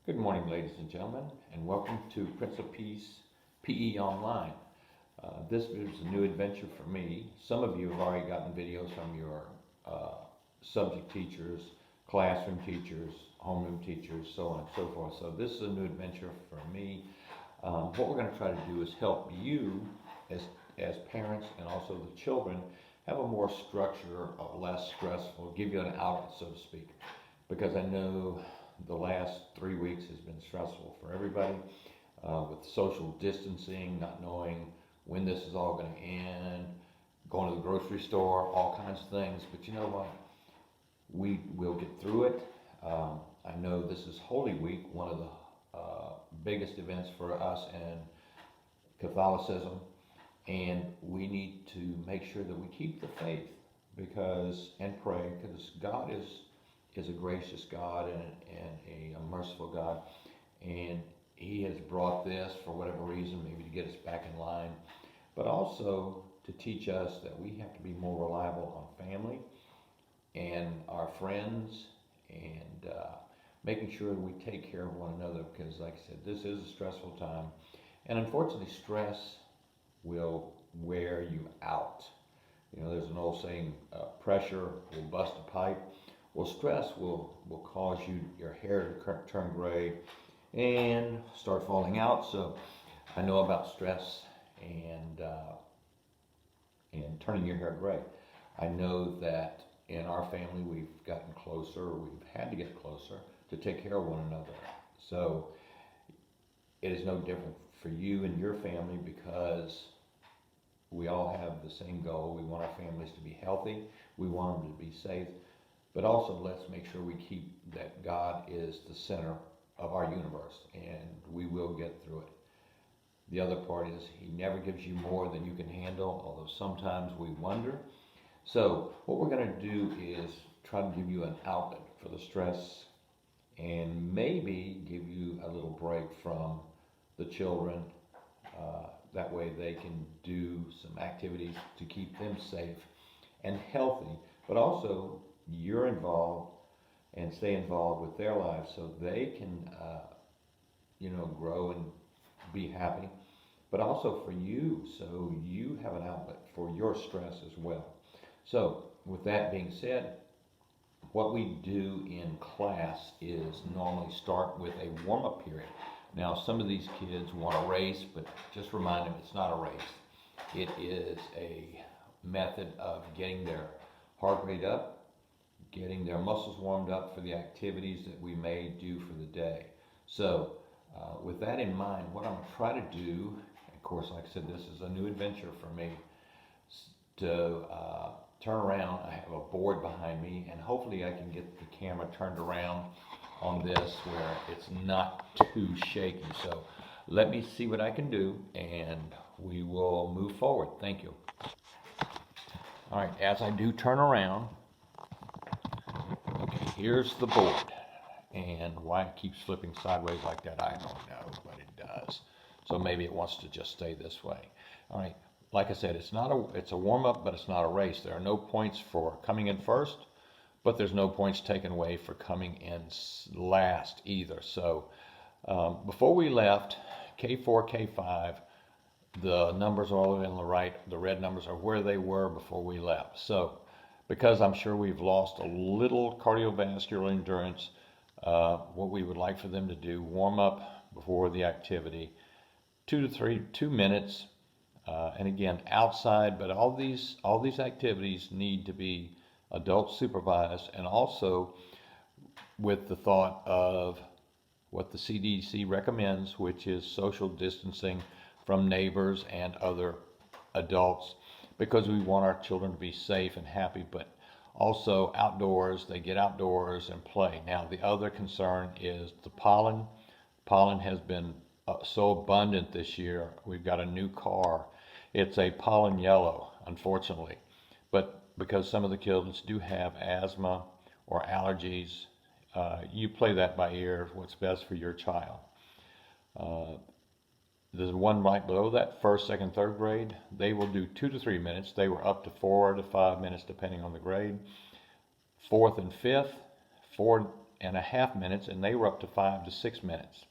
Good morning, ladies and gentlemen, and welcome to Prince of Peace PE Online. This is a new adventure for me. Some of you have already gotten videos from your subject teachers, classroom teachers, homeroom teachers, so on and so forth. So this is a new adventure for me. What we're going to try to do is help you as parents and also the children have a more structure, less stressful, give you an outlet, so to speak. Because I know the last 3 weeks has been stressful for everybody with social distancing, not knowing when this is all going to end, going to the grocery store, all kinds of things. But you know what? We will get through it. I know this is Holy Week, one of the biggest events for us in Catholicism, and we need to make sure that we keep the faith and pray because God is a gracious God and a merciful God, and He has brought this for whatever reason, maybe to get us back in line, but also to teach us that we have to be more reliable on family and our friends and making sure we take care of one another because, like I said, this is a stressful time, and unfortunately, stress will wear you out. You know, there's an old saying, pressure will bust a pipe. Well, stress will cause your hair to turn gray and start falling out. So I know about stress and turning your hair gray. I know that in our family we've gotten closer, we've had to get closer to take care of one another. So it is no different for you and your family because we all have the same goal. We want our families to be healthy. We want them to be safe. But also, let's make sure we keep that God is the center of our universe, and we will get through it. The other part is He never gives you more than you can handle, although sometimes we wonder. So what we're going to do is try to give you an outlet for the stress and maybe give you a little break from the children. That way they can do some activities to keep them safe and healthy, but also you're involved and stay involved with their lives so they can, grow and be happy, but also for you, so you have an outlet for your stress as well. So, with that being said, what we do in class is normally start with a warm-up period. Now, some of these kids want a race, but just remind them it's not a race. It is a method of getting their heart rate up, getting their muscles warmed up for the activities that we may do for the day. So, with that in mind, what I'm going to try to do, of course, like I said, this is a new adventure for me, to turn around. I have a board behind me, and hopefully I can get the camera turned around on this where it's not too shaky. So, let me see what I can do, and we will move forward. Thank you. All right, as I do turn around, okay, here's the board. And why it keeps flipping sideways like that, I don't know, but it does. So maybe it wants to just stay this way. All right, like I said, it's a warm-up, but it's not a race. There are no points for coming in first, but there's no points taken away for coming in last either. So before we left, K4, K5, the numbers are all the way on the right. The red numbers are where they were before we left. So because I'm sure we've lost a little cardiovascular endurance, what we would like for them to do, warm up before the activity, 2 minutes, and again, outside, but all these activities need to be adult supervised, and also with the thought of what the CDC recommends, which is social distancing from neighbors and other adults, because we want our children to be safe and happy, but also outdoors, they get outdoors and play. Now, the other concern is the pollen. Pollen has been so abundant this year. We've got a new car. It's a pollen yellow, unfortunately. But because some of the kids do have asthma or allergies, you play that by ear, what's best for your child. There's one right below that, first, second, third grade. They will do 2 to 3 minutes. They were up to 4 to 5 minutes depending on the grade. Fourth and fifth, 4 4.5 minutes, and they were up to 5 to 6 minutes.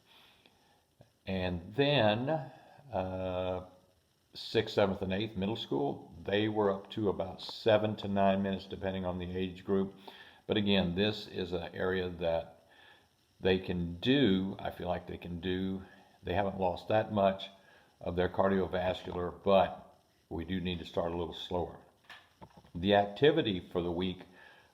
And then 6th, 7th, and 8th middle school, they were up to about 7 to 9 minutes depending on the age group. But again, this is an area that they can do, I feel like they can do. They haven't lost that much of their cardiovascular, but we do need to start a little slower. The activity for the week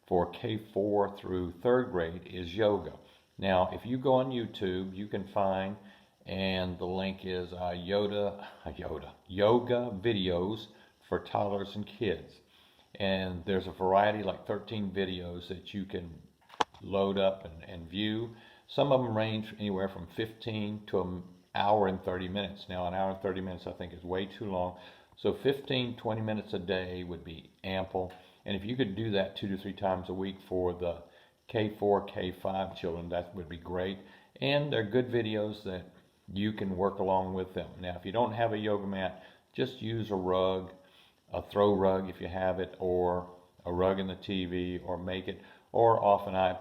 for K4 through 3rd grade is yoga. Now, if you go on YouTube, you can find, and the link is yoga videos for toddlers and kids. And there's a variety, like 13 videos that you can load up and view. Some of them range anywhere from 15 to an hour and 30 minutes. Now, an hour and 30 minutes I think is way too long. So 15, 20 minutes a day would be ample. And if you could do that 2 to 3 times a week for the K4, K5 children, that would be great. And they're good videos that you can work along with them. Now, if you don't have a yoga mat, just use a rug, a throw rug if you have it, or a rug in the TV, or make it, or off an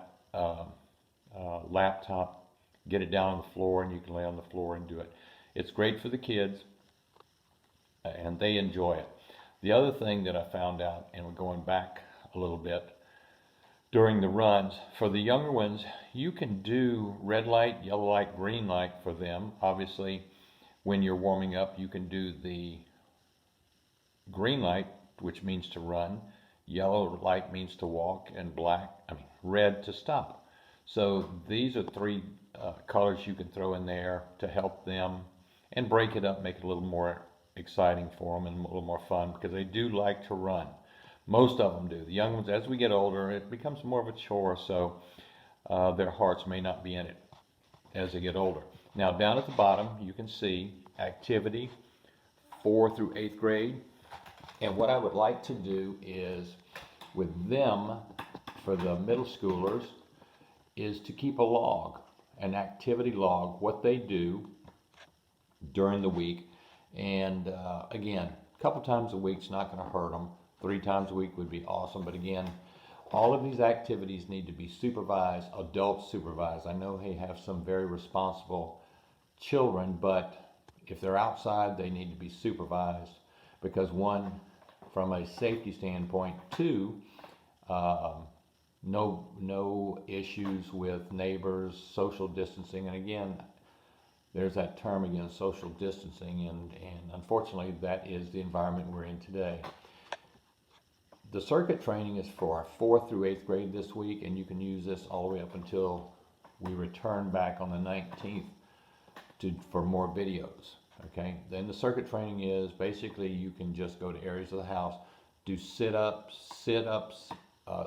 laptop, get it down on the floor, and you can lay on the floor and do it. It's great for the kids, and they enjoy it. The other thing that I found out, and we're going back a little bit, during the runs, for the younger ones, you can do red light, yellow light, green light for them. Obviously, when you're warming up, you can do the green light, which means to run, yellow light means to walk, and red to stop. So these are 3 colors you can throw in there to help them and break it up, make it a little more exciting for them and a little more fun, because they do like to run. Most of them do. The young ones, as we get older, it becomes more of a chore, so their hearts may not be in it as they get older. Now, down at the bottom, you can see activity 4 through 8th grade. And what I would like to do is, with them, for the middle schoolers, is to keep a log, an activity log, what they do during the week. And again, a couple times a week's not going to hurt them. 3 times a week would be awesome. But again, all of these activities need to be supervised, adult supervised. I know they have some very responsible children, but if they're outside, they need to be supervised, because 1, from a safety standpoint, 2, no issues with neighbors, social distancing. And again, there's that term again, social distancing, and unfortunately that is the environment we're in today. The circuit training is for 4th through 8th grade this week, and you can use this all the way up until we return back on the 19th for more videos. Okay, then the circuit training is basically you can just go to areas of the house, do sit-ups,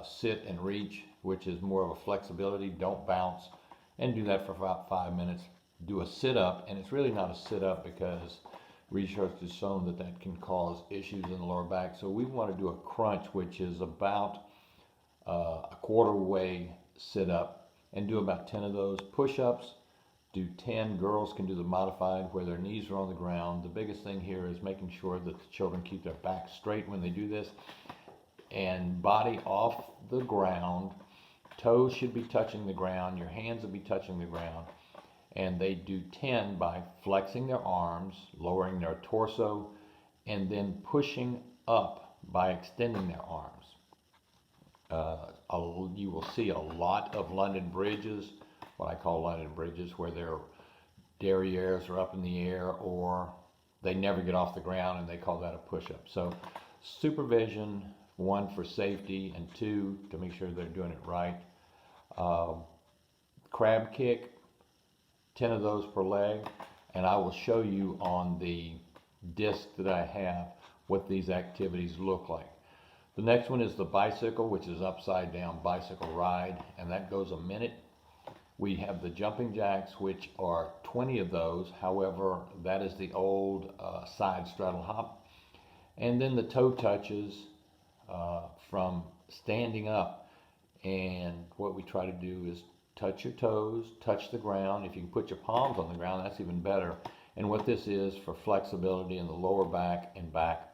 sit and reach, which is more of a flexibility, don't bounce, and do that for about 5 minutes. Do a sit-up, and it's really not a sit-up because research has shown that that can cause issues in the lower back. So we want to do a crunch, which is about a quarter way sit-up, and do about 10 of those. Push-ups, do 10. Girls can do the modified where their knees are on the ground. The biggest thing here is making sure that the children keep their back straight when they do this, and body off the ground. Toes should be touching the ground. Your hands will be touching the ground. And they do 10 by flexing their arms, lowering their torso, and then pushing up by extending their arms. You will see a lot of London bridges, what I call London bridges, where their derrieres are up in the air, or they never get off the ground, and they call that a push-up. So supervision, 1 for safety, and 2 to make sure they're doing it right. Crab kick, 10 of those per leg, and I will show you on the disc that I have what these activities look like. The next one is the bicycle, which is upside down bicycle ride, and that goes a minute. We have the jumping jacks, which are 20 of those. However, that is the old side straddle hop. And then the toe touches from standing up. And what we try to do is touch your toes, touch the ground. If you can put your palms on the ground, that's even better. And what this is for flexibility in the lower back and back.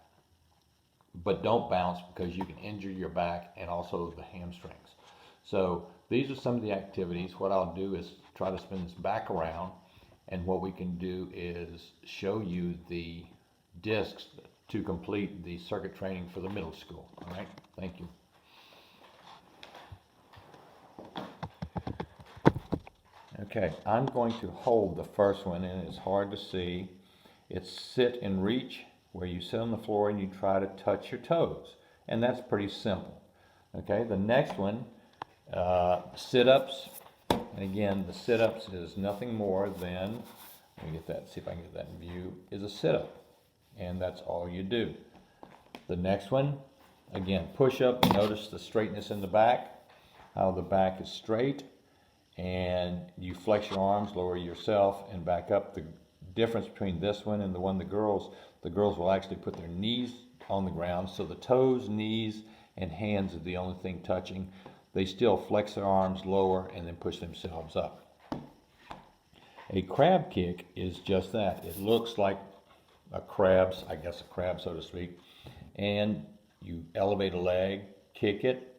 But don't bounce, because you can injure your back and also the hamstrings. So these are some of the activities. What I'll do is try to spin this back around, and what we can do is show you the discs to complete the circuit training for the middle school. All right, thank you. Okay, I'm going to hold the first one, and it's hard to see. It's sit and reach, where you sit on the floor and you try to touch your toes, and that's pretty simple. Okay, the next one, sit-ups, and again, the sit-ups is nothing more than, let me get that, see if I can get that in view, is a sit-up, and that's all you do. The next one, again, push-up. Notice the straightness in the back, how the back is straight, and you flex your arms, lower yourself, and back up. The difference between this one and the girls will actually put their knees on the ground, so the toes, knees, and hands are the only thing touching. They still flex their arms, lower, and then push themselves up. A crab kick is just that. It looks like a crab, so to speak, and you elevate a leg, kick it,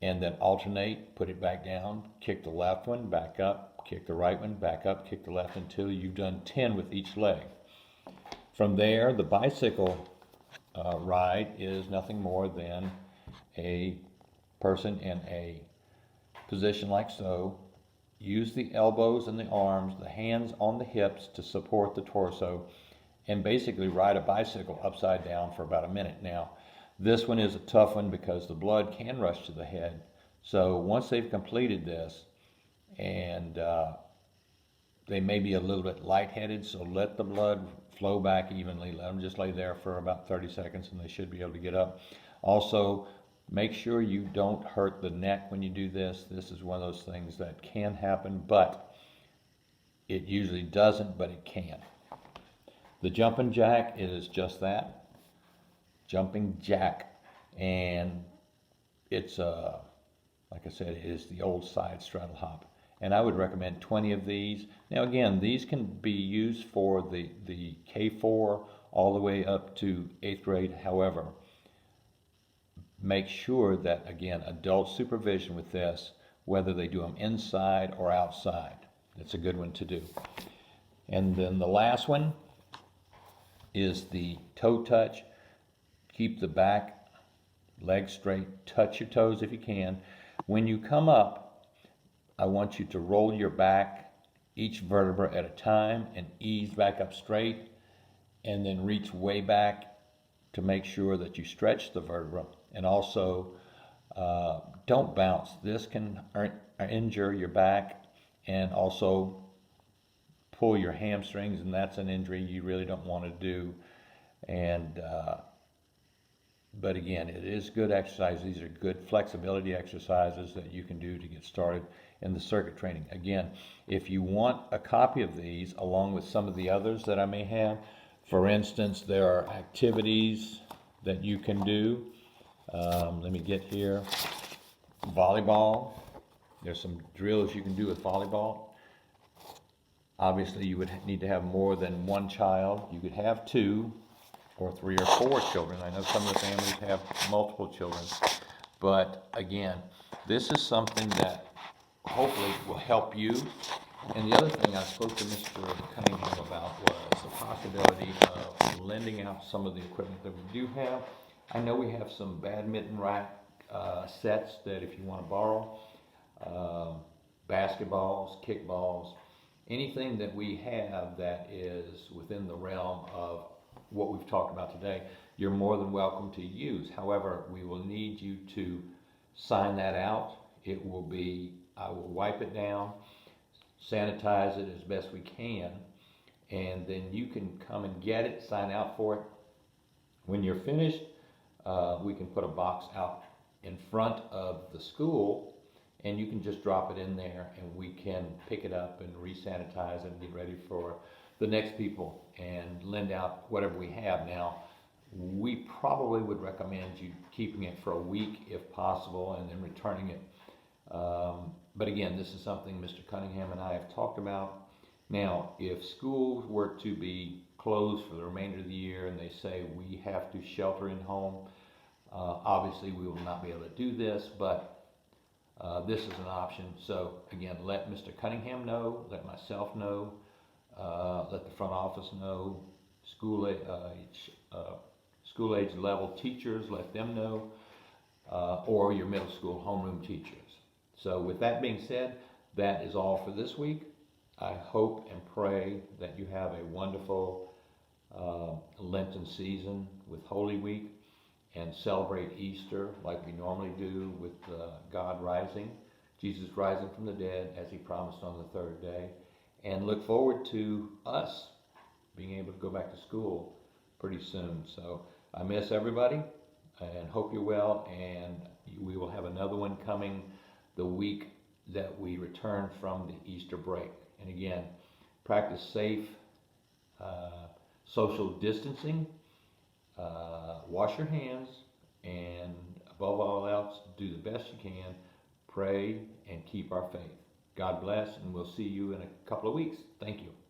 and then alternate, put it back down, kick the left one, back up, kick the right one, back up, kick the left, until you've done 10 with each leg. From there, the bicycle ride is nothing more than a person in a position like so. Use the elbows and the arms, the hands on the hips to support the torso, and basically ride a bicycle upside down for about a minute. Now, this one is a tough one because the blood can rush to the head. So once they've completed this, and they may be a little bit lightheaded, so let the blood flow back evenly. Let them just lay there for about 30 seconds and they should be able to get up. Also, make sure you don't hurt the neck when you do this. This is one of those things that can happen, but it usually doesn't, but it can. The jumping jack is just that. Jumping jack, and it's like I said, it is the old side straddle hop, and I would recommend 20 of these. Now again, these can be used for the K4 all the way up to 8th grade. However, make sure that, again, adult supervision with this, whether they do them inside or outside. It's a good one to do. And then the last one is the toe touch. Keep the back leg straight, touch your toes if you can. When you come up, I want you to roll your back each vertebra at a time and ease back up straight, and then reach way back to make sure that you stretch the vertebra. And also, don't bounce. This can injure your back and also pull your hamstrings, and that's an injury you really don't want to do. And but again, it is good exercise. These are good flexibility exercises that you can do to get started in the circuit training. Again, if you want a copy of these along with some of the others that I may have, for instance, there are activities that you can do. Let me get here. Volleyball. There's some drills you can do with volleyball. Obviously, you would need to have more than one child. You could have 2 or 3 or 4 children. I know some of the families have multiple children. But again, this is something that hopefully will help you. And the other thing I spoke to Mr. Cunningham about was the possibility of lending out some of the equipment that we do have. I know we have some badminton rack sets that if you want to borrow, basketballs, kickballs, anything that we have that is within the realm of what we've talked about today, you're more than welcome to use. However, we will need you to sign that out. It will be, I will wipe it down, sanitize it as best we can, and then you can come and get it, sign out for it. When you're finished, we can put a box out in front of the school, and you can just drop it in there, and we can pick it up and re-sanitize it and get ready for the next people and lend out whatever we have. Now, we probably would recommend you keeping it for a week if possible and then returning it. But again, this is something Mr. Cunningham and I have talked about. Now, if schools were to be closed for the remainder of the year and they say we have to shelter in home, obviously we will not be able to do this, but this is an option. So again, let Mr. Cunningham know, let myself know, let the front office know, school age level teachers, let them know, or your middle school homeroom teachers. So with that being said, that is all for this week. I hope and pray that you have a wonderful Lenten season with Holy Week, and celebrate Easter like we normally do with God rising, Jesus rising from the dead as he promised on the third day, and look forward to us being able to go back to school pretty soon. So I miss everybody and hope you're well, and we will have another one coming the week that we return from the Easter break. And again, practice safe social distancing, wash your hands, and above all else, do the best you can, pray, and keep our faith. God bless, and we'll see you in a couple of weeks. Thank you.